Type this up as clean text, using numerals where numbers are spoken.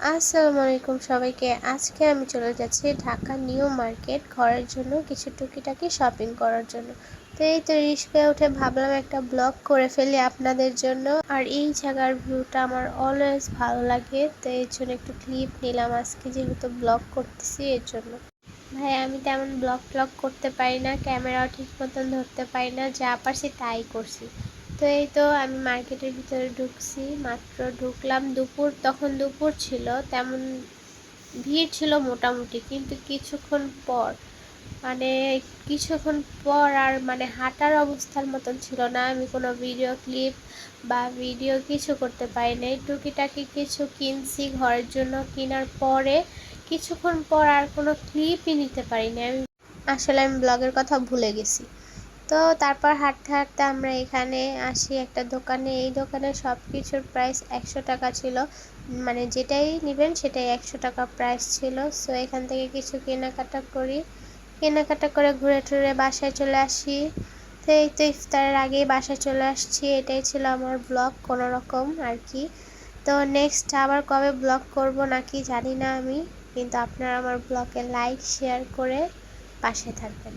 আসসালামু আলাইকুম সবাইকে। আজকে আমি চলে যাচ্ছি ঢাকা নিউ মার্কেট ঘরের জন্য কিছু টুকিটাকি শপিং করার জন্য। তো এই তো রিক্সায় উঠে ভাবলাম একটা ব্লগ করে ফেলি আপনাদের জন্য। আর এই জায়গার ভিউটা আমার অলওয়েজ ভালো লাগে, তো এর জন্য একটু ক্লিপ নিলাম আজকে, যেহেতু ব্লগ করতেছি এর জন্য। ভাই আমি তেমন ব্লগ করতে পারি না, ক্যামেরাও ঠিক মতন ধরতে পারি না, যা পারছি তাই করছি। তো এই তো আমি মার্কেটের ভিতরে ঢুকছি, মাত্র ঢুকলাম। তখন দুপুর ছিল, তেমন ভিড় ছিল মোটামুটি, কিন্তু মানে কিছুক্ষণ পর আর হাঁটার অবস্থার মতন ছিল না। আমি কোনো ভিডিও ক্লিপ বা ভিডিও কিছু করতে পারি নাই। টুকিটাকি কিছু কিনছি ঘরের জন্য, কেনার পরে কিছুক্ষণ পর আর কোনো ক্লিপই নিতে পারি না। আমি ব্লগের কথা ভুলে গেছি। তো তারপর হাঁটতে হাঁটতে আমরা এখানে আসি একটা দোকানে। এই দোকানে সব কিছুর প্রাইস 100 টাকা ছিল, মানে যেটাই নেবেন সেটাই 100 টাকা প্রাইস ছিল। সো এখান থেকে কিছু কেনাকাটা করে ঘুরে টুরে বাসায় চলে আসি। তো এই তো ইফতারের আগেই বাসায় চলে আসছি। এটাই ছিল আমার ব্লগ কোনো রকম আর কি। তো নেক্সট আবার কবে ব্লগ করব নাকি জানি না আমি, কিন্তু আপনারা আমার ব্লগে লাইক শেয়ার করে পাশে থাকবেন।